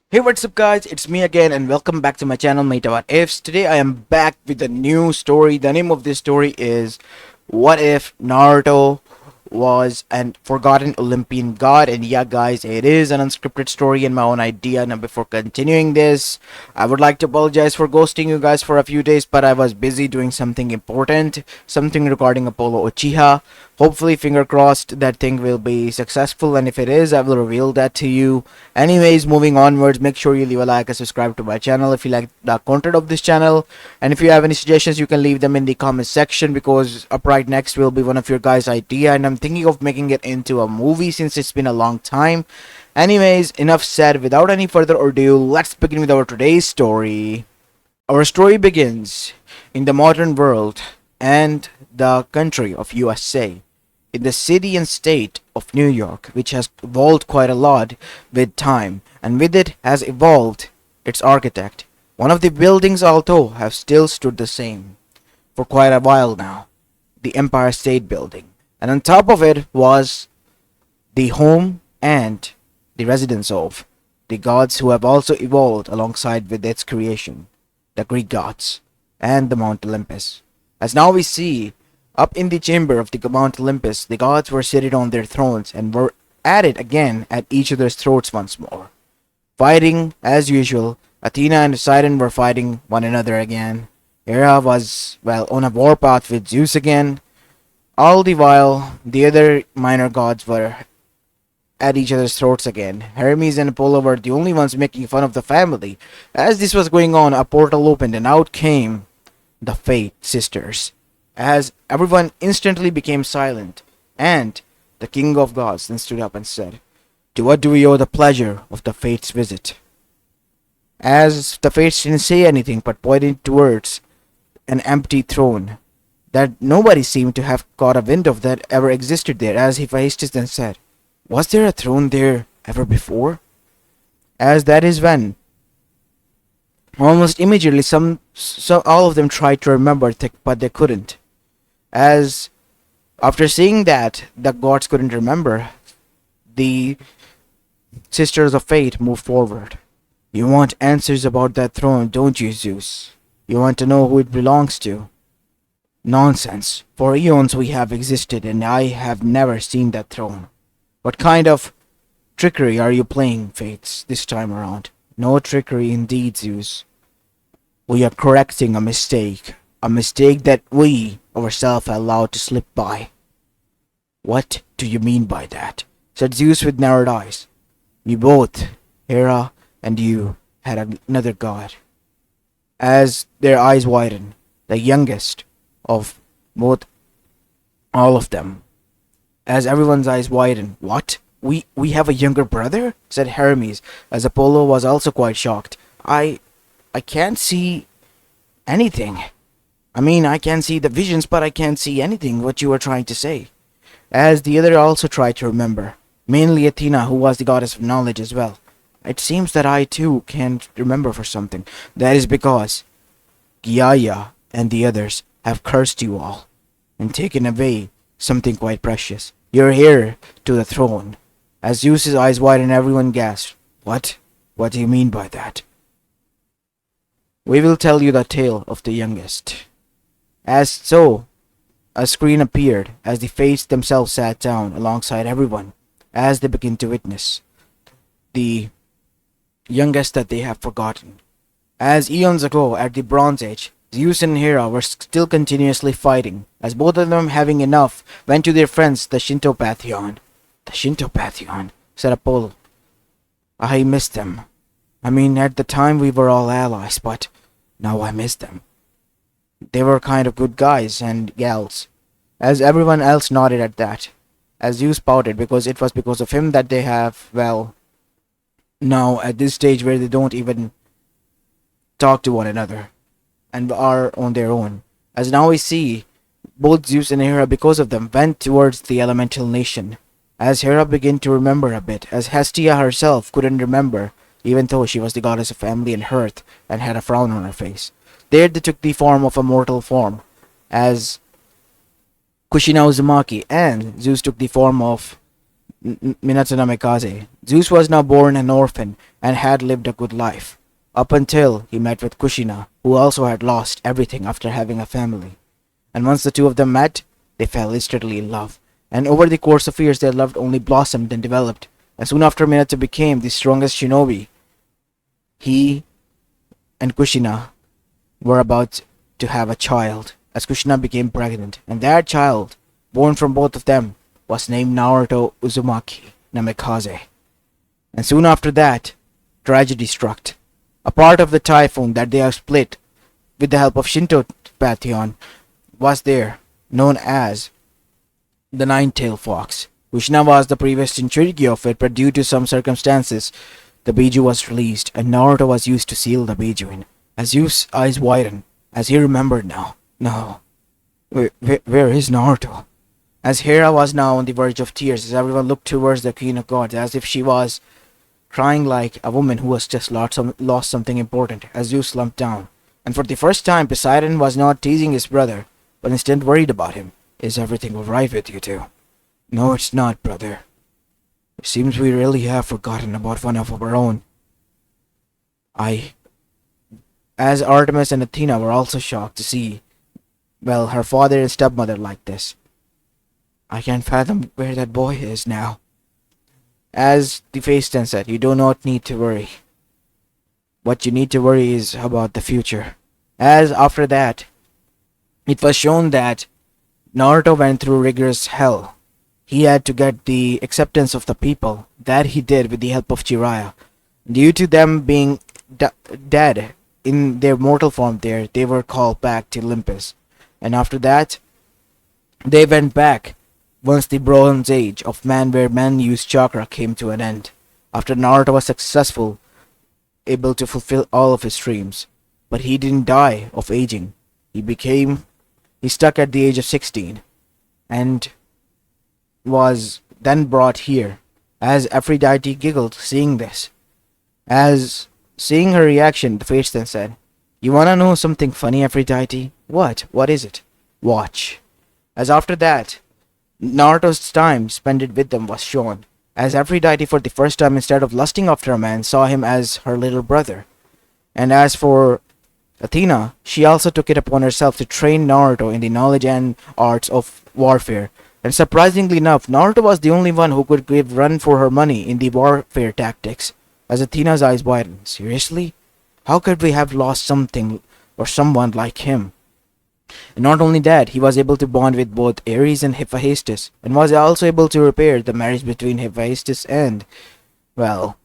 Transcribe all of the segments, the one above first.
Hey, what's up guys, it's me again and welcome back to my channel Mayta. What ifs. Today I am back with a new story. The name of this story is What If Naruto Was an Forgotten Olympian God. And yeah guys, it is an unscripted story and my own idea. Now before continuing this, I would like to apologize for ghosting you guys for a few days, but I was busy doing something important, something regarding Apollo Uchiha. Hopefully, finger crossed, that thing will be successful, and if it is, I will reveal that to you. Anyways, moving onwards, make sure you leave a like and subscribe to my channel if you like the content of this channel. And if you have any suggestions, you can leave them in the comment section, because up right next will be one of your guys' idea, and I'm thinking of making it into a movie since it's been a long time. Anyways, enough said. Without any further ado, let's begin with our today's story. Our story begins in the modern world and the country of USA, in the city and state of New York, which has evolved quite a lot with time, and with it has evolved its architect. One of the buildings, although, have still stood the same for quite a while now, the Empire State Building, and on top of it was the home and the residence of the gods who have also evolved alongside with its creation, the Greek gods, and the Mount Olympus. As now we see, up in the chamber of the Mount Olympus, the gods were seated on their thrones and were at it again at each other's throats once more. Fighting, as usual, Athena and Poseidon were fighting one another again. Hera was, well, on a warpath with Zeus again. All the while, the other minor gods were at each other's throats again. Hermes and Apollo were the only ones making fun of the family. As this was going on, a portal opened and out came the Fate sisters, as everyone instantly became silent, and the king of gods then stood up and said, "To what do we owe the pleasure of the Fates' visit?" As the Fates didn't say anything but pointed towards an empty throne that nobody seemed to have caught a wind of that ever existed there, as Hephaestus then said, "Was there a throne there ever before?" As that is when almost immediately all of them tried to remember, but they couldn't. As after seeing that the gods couldn't remember, the sisters of fate moved forward. "You want answers about that throne, don't you, Zeus? You want to know who it belongs to?" "Nonsense. For eons we have existed, and I have never seen that throne. What kind of trickery are you playing, Fates, this time around?" "No trickery indeed, Zeus. We are correcting a mistake that we ourselves allowed to slip by." "What do you mean by that?" said Zeus with narrowed eyes. "We both, Hera and you, had another god." As their eyes widened, the youngest of both, all of them, as everyone's eyes widened, "What? We have a younger brother?" said Hermes, as Apollo was also quite shocked. I can't see anything. I can see the visions, but I can't see anything what you were trying to say." As the other also tried to remember, mainly Athena, who was the goddess of knowledge as well. "It seems that I too can't remember for something. That is because Gaya and the others have cursed you all and taken away something quite precious. Your heir to the throne." As Zeus's eyes widened, everyone gasped. "What? What do you mean by that?" "We will tell you the tale of the youngest." As so, a screen appeared as the Fates themselves sat down alongside everyone, as they begin to witness the youngest that they have forgotten. As eons ago, at the Bronze Age, Zeus and Hera were still continuously fighting, as both of them, having enough, went to their friends, the Shinto Pantheon. "The Shinto Pantheon," said Apollo. "I miss them. At the time we were all allies, but now I miss them. They were kind of good guys and gals." As everyone else nodded at that, as Zeus pouted, because it was because of him that they have, well, now at this stage where they don't even talk to one another and are on their own. As now we see, both Zeus and Hera, because of them, went towards the elemental nation. As Hera began to remember a bit, as Hestia herself couldn't remember, even though she was the goddess of family and hearth and had a frown on her face. There they took the form of a mortal form, as Kushina Uzumaki, and Zeus took the form of Minato Namikaze. Zeus was now born an orphan and had lived a good life, up until he met with Kushina, who also had lost everything after having a family. And once the two of them met, they fell instantly in love. And over the course of years, their love only blossomed and developed. And soon after Minato became the strongest shinobi, he and Kushina were about to have a child, as Kushina became pregnant. And that child, born from both of them, was named Naruto Uzumaki Namikaze. And soon after that, tragedy struck. A part of the typhoon that they have split with the help of Shinto Pantheon was there, known as the Nine-Tailed Fox. Kushina was the previous Jinchuriki of it, but due to some circumstances, the Biju was released, and Naruto was used to seal the Biju in. As Zeus' eyes widened, as he remembered now. No. Where is Naruto? As Hera was now on the verge of tears, as everyone looked towards the Queen of Gods, as if she was crying like a woman who has just lost something important, as Zeus slumped down. And for the first time, Poseidon was not teasing his brother, but instead worried about him. Is everything alright with you two? No, it's not, brother. It seems we really have forgotten about one of our own. As Artemis and Athena were also shocked to see, well, her father and stepmother like this. I can't fathom where that boy is now. As the face then said, you do not need to worry. What you need to worry is about the future. As after that, it was shown that Naruto went through rigorous hell. He had to get the acceptance of the people. That he did with the help of Jiraiya. Due to them being dead in their mortal form there, they were called back to Olympus. And after that, they went back once the Bronze Age of man where men used chakra came to an end. After Naruto was successful, able to fulfill all of his dreams. But he didn't die of aging. He stuck at the age of 16 and was then brought here. As Aphrodite giggled seeing this. As seeing her reaction, the face then said, you wanna know something funny, Aphrodite? What? What is it? Watch. As after that, Naruto's time spent with them was shown. As Aphrodite for the first time, instead of lusting after a man, saw him as her little brother. And as for Athena, she also took it upon herself to train Naruto in the knowledge and arts of warfare. And surprisingly enough, Naruto was the only one who could give run for her money in the warfare tactics. As Athena's eyes widened, seriously? How could we have lost something or someone like him? And not only that, he was able to bond with both Ares and Hephaestus, and was also able to repair the marriage between Hephaestus and, well,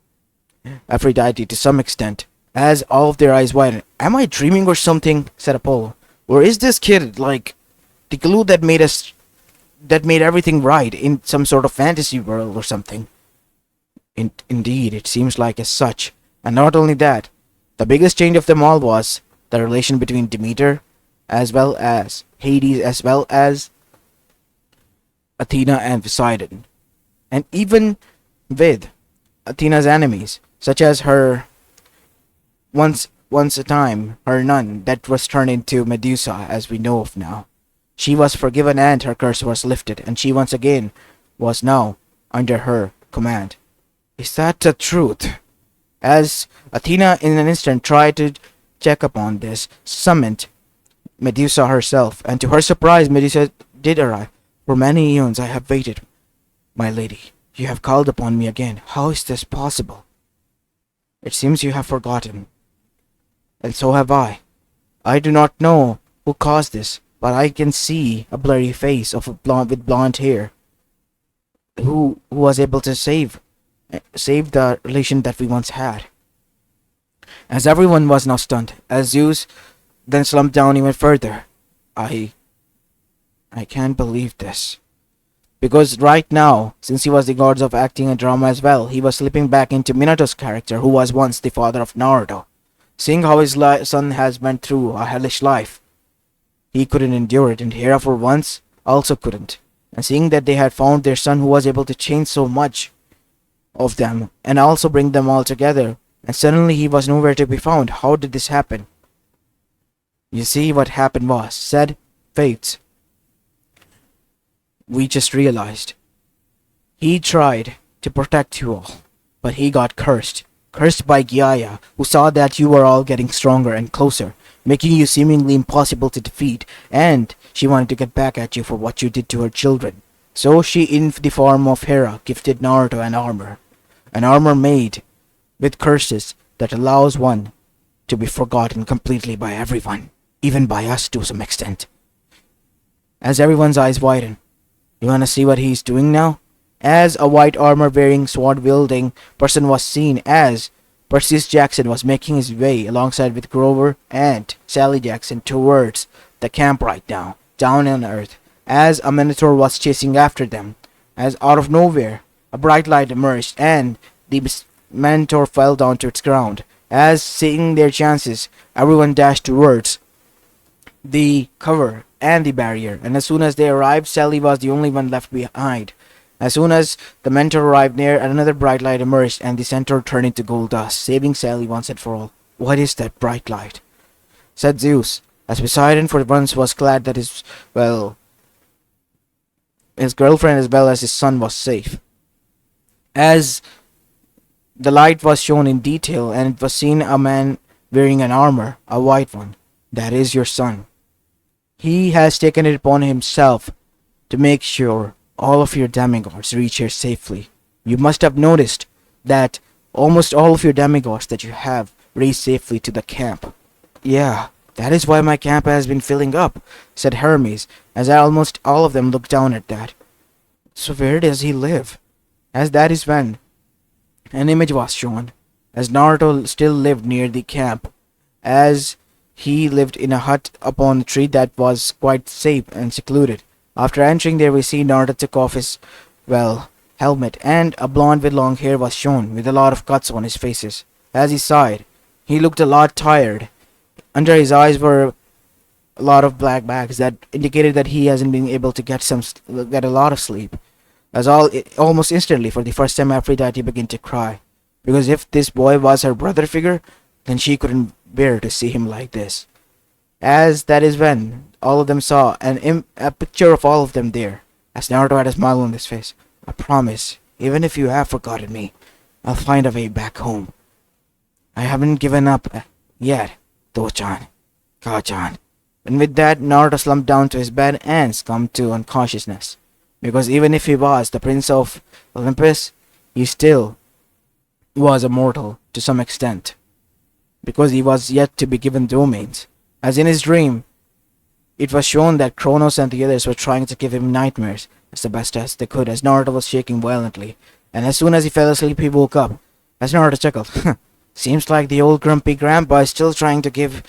Aphrodite to some extent. As all of their eyes widened, am I dreaming or something? Said Apollo. Or is this kid like the glue that made everything right in some sort of fantasy world or something? Indeed, it seems like as such. And not only that, the biggest change of them all was the relation between Demeter as well as Hades, as well as Athena and Poseidon. And even with Athena's enemies, such as her once a time, her nun that was turned into Medusa, as we know of now. She was forgiven and her curse was lifted, and she once again was now under her command. Is that the truth? As Athena in an instant tried to check upon this, summoned Medusa herself, and to her surprise, Medusa did arrive. For many eons I have waited. My lady, you have called upon me again. How is this possible? It seems you have forgotten. And so have I. I do not know who caused this, but I can see a blurry face of a with blonde hair. Who was able to save the relation that we once had. As everyone was now stunned, as Zeus then slumped down even further. I can't believe this. Because right now, since he was the god of acting and drama as well, he was slipping back into Minato's character, who was once the father of Naruto. Seeing how his son has went through a hellish life, he couldn't endure it, and Hera for once also couldn't. And seeing that they had found their son who was able to change so much of them, and also bring them all together, and suddenly he was nowhere to be found. How did this happen? You see, what happened was, said Fates, we just realized He tried to protect you all, but he got cursed. Cursed by Gaya, who saw that you were all getting stronger and closer, making you seemingly impossible to defeat, and she wanted to get back at you for what you did to her children. So she, in the form of Hera, gifted Naruto an armor made with curses that allows one to be forgotten completely by everyone, even by us to some extent. As everyone's eyes widen, you wanna see what he's doing now? As a white armor wearing, sword wielding person was seen as Percy Jackson was making his way alongside with Grover and Sally Jackson towards the camp right now, down on Earth, as a Minotaur was chasing after them. As out of nowhere, a bright light emerged and the Minotaur fell down to its ground. As seeing their chances, everyone dashed towards the cover and the barrier, and as soon as they arrived, Sally was the only one left behind. As soon as the mentor arrived near, another bright light emerged, and the centaur turned into gold dust, saving Sally once and for all. "What is that bright light?" said Zeus, as Poseidon for once was glad that his girlfriend as well as his son was safe. As the light was shown in detail, and it was seen a man wearing an armor, a white one. "That is your son. He has taken it upon himself to make sure all of your demigods reach here safely. You must have noticed that almost all of your demigods that you have reached safely to the camp." "Yeah, that is why my camp has been filling up," said Hermes, as almost all of them looked down at that. "So where does he live?" As that is when an image was shown, as Naruto still lived near the camp, as he lived in a hut upon a tree that was quite safe and secluded. After entering there, we see Naruto took off his, helmet, and a blonde with long hair was shown, with a lot of cuts on his faces. As he sighed, he looked a lot tired. Under his eyes were a lot of black bags that indicated that he hasn't been able to get a lot of sleep. Almost instantly, for the first time after that, he began to cry, because if this boy was her brother figure, then she couldn't bear to see him like this. As that is when all of them saw a picture of all of them there, as Naruto had a smile on his face. "I promise, even if you have forgotten me, I'll find a way back home. I haven't given up yet, Do-chan, Ka-chan." And with that, Naruto slumped down to his bed and succumbed to unconsciousness. Because even if he was the prince of Olympus, he still was a mortal to some extent, because he was yet to be given domains. As in his dream, it was shown that Kronos and the others were trying to give him nightmares as the best as they could, as Naruto was shaking violently. And as soon as he fell asleep, he woke up. As Naruto chuckled, "Seems like the old grumpy grandpa is still trying to give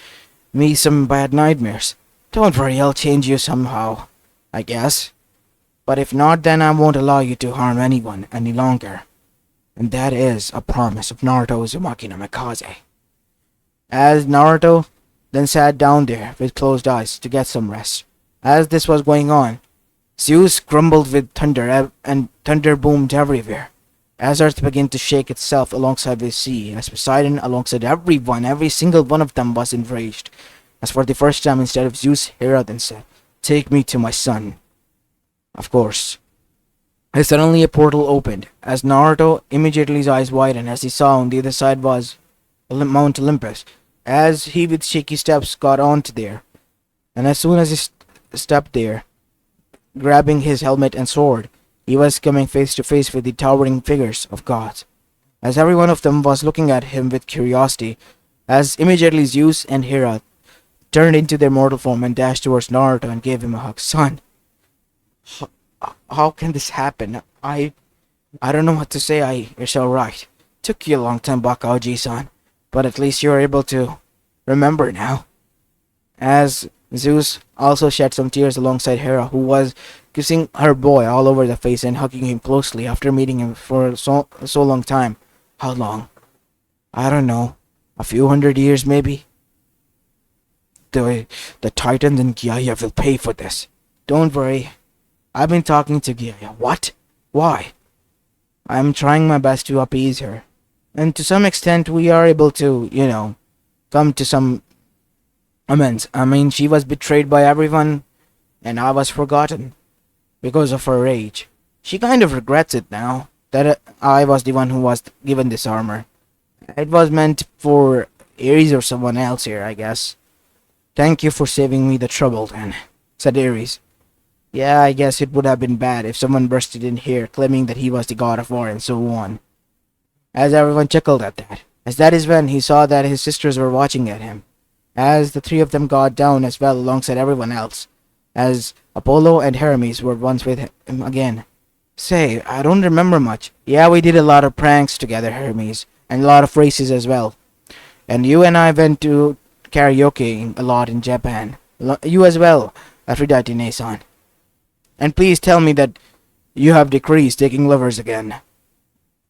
me some bad nightmares. Don't worry, I'll change you somehow, I guess. But if not, then I won't allow you to harm anyone any longer." And that is a promise of Naruto Uzumaki no Mikaze. As Naruto then sat down there with closed eyes to get some rest. As this was going on, Zeus grumbled with thunder, and thunder boomed everywhere. As Earth began to shake itself alongside the sea, as Poseidon alongside everyone, every single one of them was enraged. As for the first time, instead of Zeus, Hera then said, "Take me to my son." Of course. And suddenly a portal opened, as Naruto immediately his eyes widened as he saw on the other side was Mount Olympus, as he with shaky steps got onto there. And as soon as he stepped there, grabbing his helmet and sword, he was coming face to face with the towering figures of gods. As every one of them was looking at him with curiosity, as immediately Zeus and Hera turned into their mortal form and dashed towards Naruto and gave him a hug. "Son, how can this happen? I don't know what to say. You're so right. Took you a long time, Bakauji-san, but at least you're able to remember now." As Zeus also shed some tears alongside Hera, who was kissing her boy all over the face and hugging him closely after meeting him for so long time. "How long?" "I don't know. A few 100 years, maybe." The Titans and Gaya will pay for this. Don't worry. I've been talking to Gaya." "What? Why?" "I'm trying my best to appease her. And to some extent, we are able to, come to some amends. I mean, she was betrayed by everyone, and I was forgotten because of her rage. She kind of regrets it now that I was the one who was given this armor. It was meant for Ares or someone else here, I guess. Thank you for saving me the trouble then, said Ares. Yeah, I guess it would have been bad if someone bursted in here claiming that he was the god of war and so on. As everyone chuckled at that. As that is when he saw that his sisters were watching at him. As the three of them got down as well alongside everyone else. As Apollo and Hermes were once with him again. Say, I don't remember much. Yeah, we did a lot of pranks together, Hermes. And a lot of races as well. And you and I went to karaoke a lot in Japan. You as well, Aphrodite Nason. And please tell me that you have decreased taking lovers again.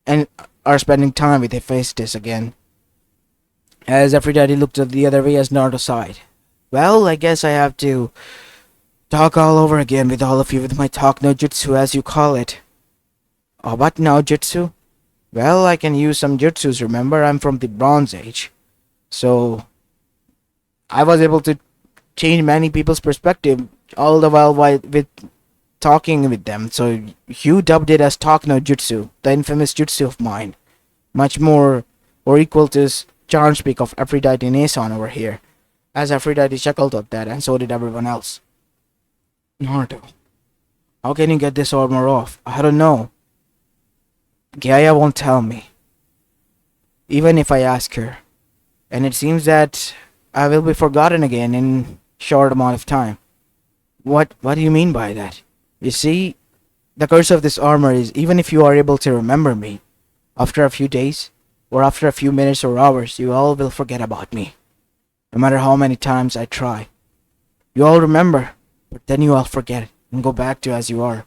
And are spending time with Hephaestus again. As Aphrodite looked the other way as Naruto sighed. Well, I guess I have to talk all over again with all of you with my talk no jutsu as you call it. Oh, what now jutsu? Well, I can use some jutsus, remember? I'm from the Bronze Age. So, I was able to change many people's perspective all the while with talking with them. So, you dubbed it as talk no jutsu, the infamous jutsu of mine. Much more or equal to charm speak of Aphrodite Nason over here. As Aphrodite chuckled at that, and so did everyone else. Naruto, how can you get this armor off? I don't know. Gaya won't tell me. Even if I ask her. And it seems that I will be forgotten again in short amount of time. What do you mean by that? You see, the curse of this armor is even if you are able to remember me, after a few days, or after a few minutes or hours, you all will forget about me. No matter how many times I try. You all remember, but then you all forget and go back to as you are.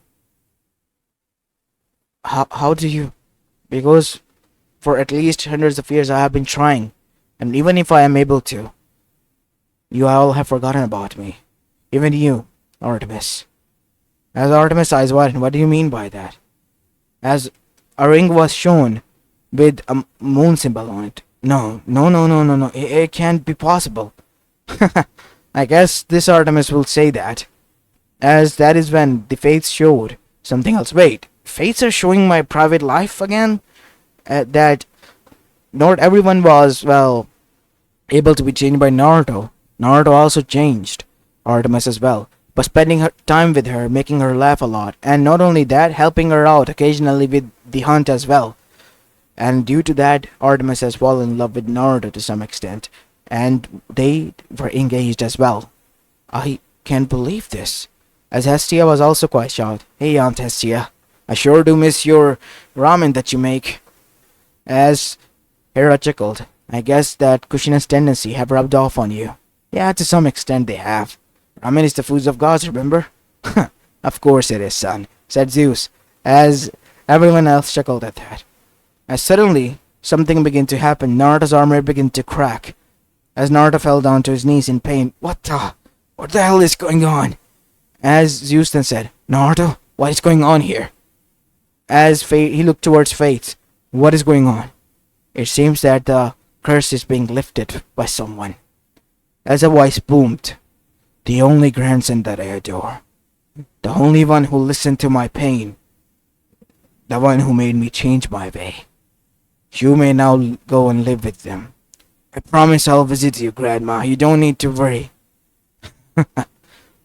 How do you? Because for at least hundreds of years I have been trying, and even if I am able to, you all have forgotten about me. Even you, Artemis. As Artemis eyes widened, what do you mean by that? As a ring was shown with a moon symbol on it. No. It can't be possible. I guess this Artemis will say that. As that is when the fates showed something else. Wait, fates are showing my private life again? That not everyone was, well, able to be changed by Naruto. Naruto also changed Artemis as well. But spending her time with her, making her laugh a lot. And not only that, helping her out occasionally with the hunt as well. And due to that, Artemis has fallen in love with Naruto to some extent. And they were engaged as well. I can't believe this. As Hestia was also quite shocked. Hey Aunt Hestia, I sure do miss your ramen that you make. As Hera chuckled, I guess that Kushina's tendency have rubbed off on you. Yeah, to some extent they have. Ramen is the food of gods, remember? Of course it is, son, said Zeus, as everyone else chuckled at that. As suddenly, something began to happen. Naruto's armor began to crack. As Naruto fell down to his knees in pain. What the hell is going on? As Zeus then said, Naruto, what is going on here? As he looked towards Fate, what is going on? It seems that the curse is being lifted by someone. As a voice boomed, the only grandson that I adore, the only one who listened to my pain, the one who made me change my way. You may now go and live with them. I promise I'll visit you, Grandma. You don't need to worry.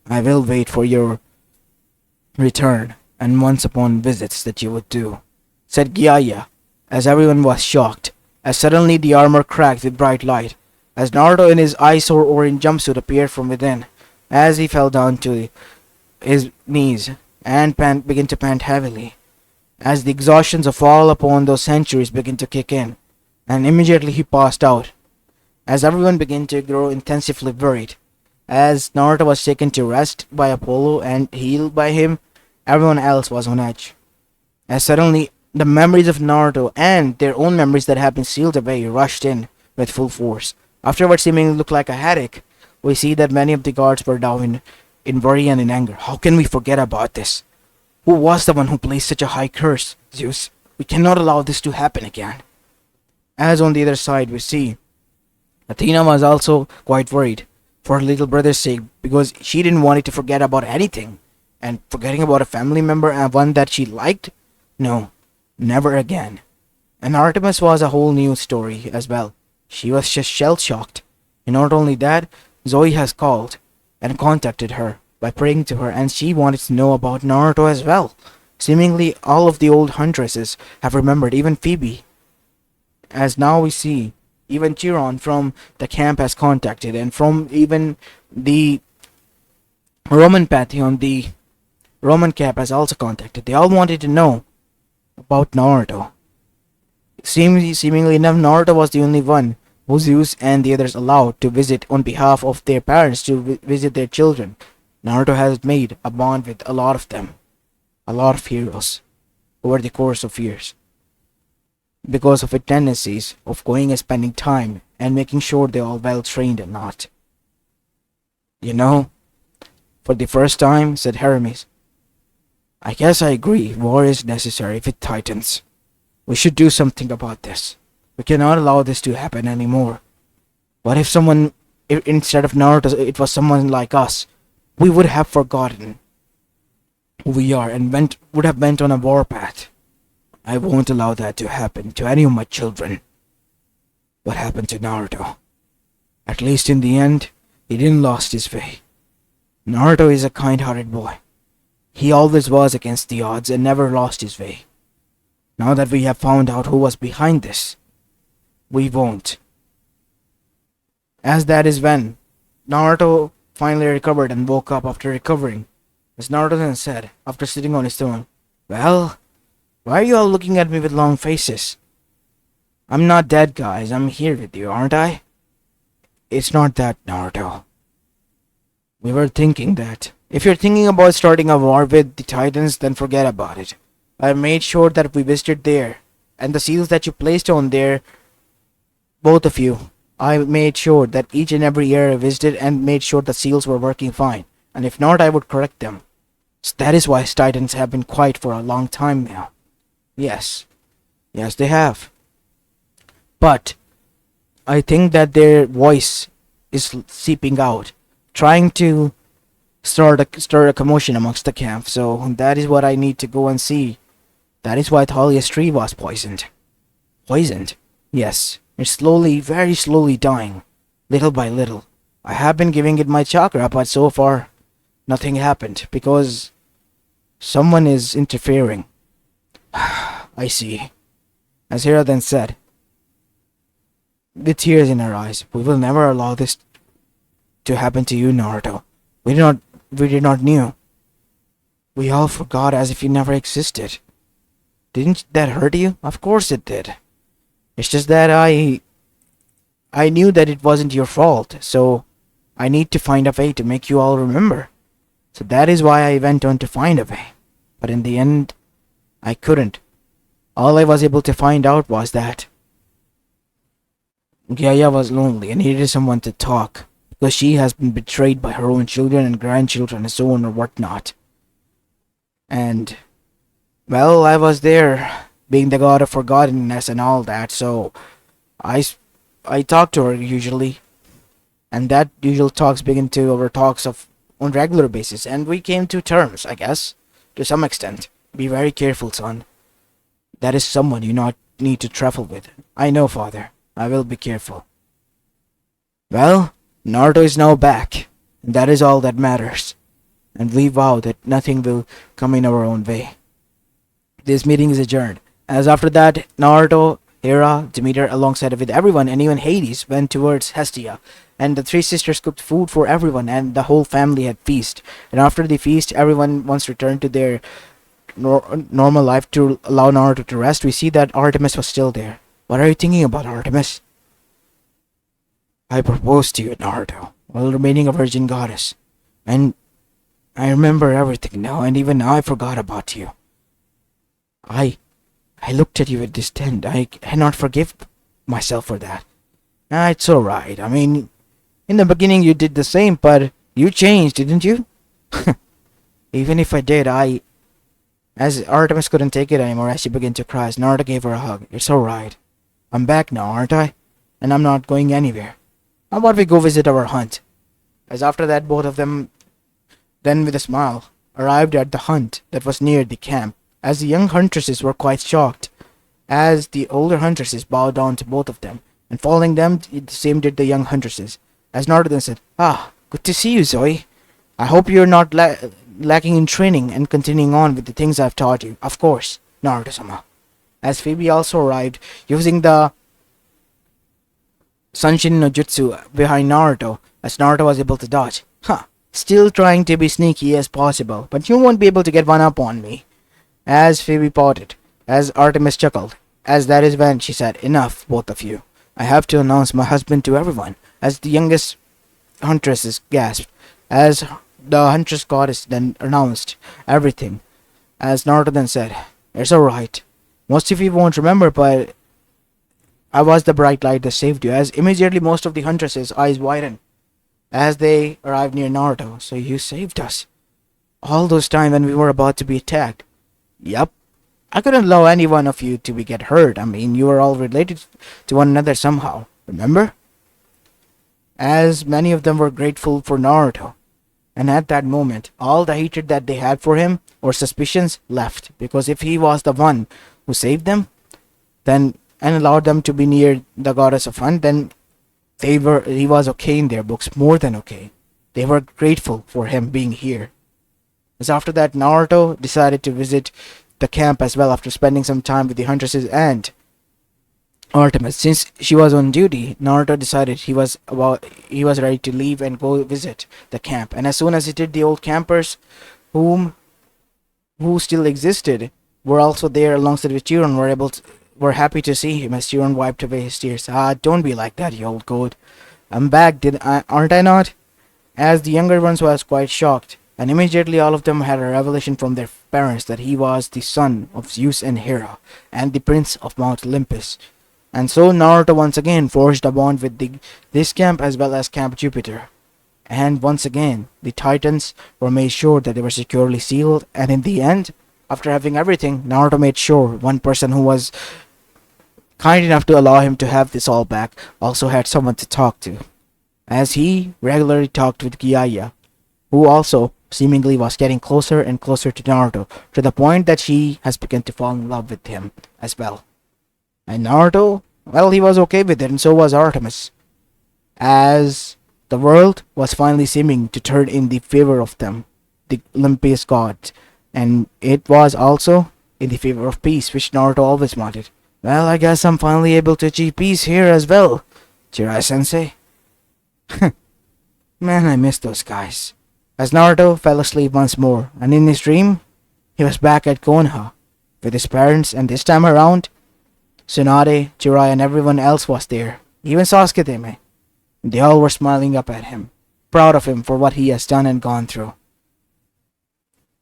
I will wait for your return and once upon visits that you would do, said Gaya, as everyone was shocked, as suddenly the armor cracked with bright light, as Naruto in his eyesore orange jumpsuit appeared from within, as he fell down to his knees and began to pant heavily, as the exhaustions of all upon those centuries began to kick in, and immediately he passed out, as everyone began to grow intensively worried. As Naruto was taken to rest by Apollo and healed by him, everyone else was on edge. As suddenly, the memories of Naruto and their own memories that had been sealed away rushed in with full force. After what seemingly looked like a headache, we see that many of the guards were down in worry and in anger. How can we forget about this? Who was the one who placed such a high curse? Zeus, we cannot allow this to happen again. As on the other side we see, Athena was also quite worried for her little brother's sake because she didn't want it to forget about anything. And forgetting about a family member and one that she liked? No, never again. And Artemis was a whole new story as well. She was just shell-shocked. And not only that, Zoe has called and contacted her by praying to her, and she wanted to know about Naruto as well. Seemingly all of the old huntresses have remembered, even Phoebe. As now we see, even Chiron from the camp has contacted, and from even the Roman Pantheon, the Roman camp has also contacted. They all wanted to know about Naruto. Seemingly enough, Naruto was the only one who Zeus and the others allowed to visit on behalf of their parents to visit their children. Naruto has made a bond with a lot of them, a lot of heroes, over the course of years, because of its tendencies of going and spending time and making sure they're all well trained and not. You know, for the first time, said Hermes, I guess I agree, war is necessary with Titans. We should do something about this. We cannot allow this to happen anymore. What if instead of Naruto, it was someone like us? We would have forgotten who we are and would have went on a warpath. I won't allow that to happen to any of my children. What happened to Naruto? At least in the end, he didn't lost his way. Naruto is a kind-hearted boy. He always was against the odds and never lost his way. Now that we have found out who was behind this, we won't. As that is when Naruto finally recovered and woke up after recovering. As Naruto then said, after sitting on his throne, well, why are you all looking at me with long faces? I'm not dead, guys. I'm here with you, aren't I? It's not that, Naruto. We were thinking that. If you're thinking about starting a war with the Titans, then forget about it. I made sure that we visited there, and the seals that you placed on there, both of you, I made sure that each and every year I visited and made sure the seals were working fine, and if not, I would correct them. So that is why Titans have been quiet for a long time now. Yes, they have. But I think that their voice is seeping out, trying to stir a commotion amongst the camp, so that is what I need to go and see. That is why Thalia's tree was poisoned. Poisoned? Yes. It's slowly, very slowly dying. Little by little. I have been giving it my chakra, but so far, nothing happened, because someone is interfering. I see. As Hera then said, with tears in her eyes, we will never allow this to happen to you, Naruto. We did not knew. We all forgot as if you never existed. Didn't that hurt you? Of course it did. It's just that I knew that it wasn't your fault, so I need to find a way to make you all remember. So that is why I went on to find a way. But in the end, I couldn't. All I was able to find out was that Gaya was lonely and needed someone to talk, because she has been betrayed by her own children and grandchildren and so on or whatnot. And, well, I was there, being the god of forgottenness and all that, so I talk to her usually, and that usual talks begin to our talks of on regular basis, and we came to terms, I guess, to some extent. Be very careful, son. That is someone you not need to trifle with. I know, father. I will be careful. Well, Naruto is now back, and that is all that matters. And we vow that nothing will come in our own way. This meeting is adjourned. As after that, Naruto, Hera, Demeter, alongside with everyone, and even Hades, went towards Hestia. And the three sisters cooked food for everyone, and the whole family had feast. And after the feast, everyone once returned to their normal life to allow Naruto to rest. We see that Artemis was still there. What are you thinking about, Artemis? I proposed to you, Naruto, while remaining a virgin goddess. And I remember everything now, and even now I forgot about you. I looked at you with disdain. I cannot forgive myself for that. It's alright. I mean, in the beginning you did the same, but you changed, didn't you? Even if I did, as Artemis couldn't take it anymore, as she began to cry, Naruto gave her a hug. It's alright. I'm back now, aren't I? And I'm not going anywhere. How about we go visit our hunt? As after that, both of them, then with a smile, arrived at the hunt that was near the camp, as the young huntresses were quite shocked, as the older huntresses bowed down to both of them, and following them, the same did the young huntresses. As Naruto then said, "Ah, good to see you, Zoe. I hope you're not lacking in training and continuing on with the things I've taught you. Of course, Naruto-sama." As Phoebe also arrived, using the Sanshin no Jutsu behind Naruto, as Naruto was able to dodge. Huh, still trying to be sneaky as possible, but you won't be able to get one up on me. As Phoebe pouted, as Artemis chuckled, as that is when she said, "Enough, both of you. I have to announce my husband to everyone," as the youngest huntress gasped, as the huntress goddess then announced everything, as Naruto then said, "It's alright. Most of you won't remember, but I was the bright light that saved you," as immediately most of the huntresses' eyes widened as they arrived near Naruto. "So you saved us all those time when we were about to be attacked?" "Yup. I couldn't allow any one of you to be get hurt. I mean, you were all related to one another somehow, remember?" As many of them were grateful for Naruto. And at that moment, all the hatred that they had for him or suspicions left, because if he was the one who saved them, then and allowed them to be near the goddess of hunt, then he was okay in their books, more than okay. They were grateful for him being here. As after that, Naruto decided to visit the camp as well after spending some time with the huntresses and Artemis. Since she was on duty, Naruto decided he was ready to leave and go visit the camp. And as soon as he did, the old campers who still existed were also there alongside with Chiron were happy to see him as Chiron wiped away his tears. "Ah, don't be like that, you old goat. I'm back, aren't I not?" As the younger ones was quite shocked, and immediately all of them had a revelation from their parents that he was the son of Zeus and Hera, and the prince of Mount Olympus. And so Naruto once again forged a bond with this camp as well as Camp Jupiter. And once again, the Titans were made sure that they were securely sealed, and in the end, after having everything, Naruto made sure one person who was kind enough to allow him to have this all back also had someone to talk to, as he regularly talked with Gaya, who also seemingly was getting closer and closer to Naruto, to the point that she has begun to fall in love with him as well. And Naruto, well, he was okay with it, and so was Artemis, as the world was finally seeming to turn in the favor of them, the Olympus gods, and it was also in the favor of peace, which Naruto always wanted. "Well, I guess I'm finally able to achieve peace here as well, Jiraiya-sensei." Man, I miss those guys. As Naruto fell asleep once more, and in his dream, he was back at Konoha with his parents, and this time around, Tsunade, Jiraiya, and everyone else was there, even Sasuke. They all were smiling up at him, proud of him for what he has done and gone through.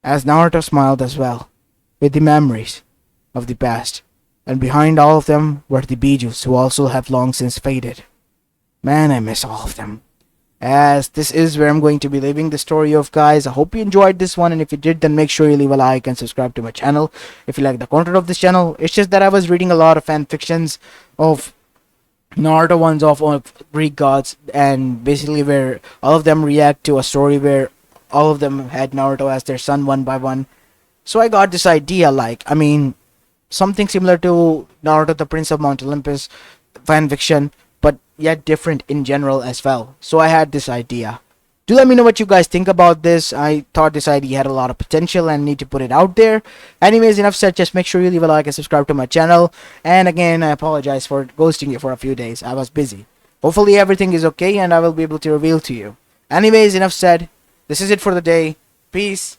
As Naruto smiled as well, with the memories of the past, and behind all of them were the Bijus who also have long since faded. Man, I miss all of them. As this is where I'm going to be leaving the story of, guys. I hope you enjoyed this one, and if you did, then make sure you leave a like and subscribe to my channel if you like the content of this channel. It's just that I was reading a lot of fan fictions of Naruto ones of Greek gods, and basically where all of them react to a story where all of them had Naruto as their son one by one. So I got this idea, something similar to Naruto the Prince of Mount Olympus fan fiction, but yet different in general as well. So I had this idea. Do let me know what you guys think about this. I thought this idea had a lot of potential and need to put it out there. Anyways, enough said. Just make sure you leave a like and subscribe to my channel. And again, I apologize for ghosting you for a few days. I was busy. Hopefully everything is okay and I will be able to reveal to you. Anyways, enough said. This is it for the day. Peace.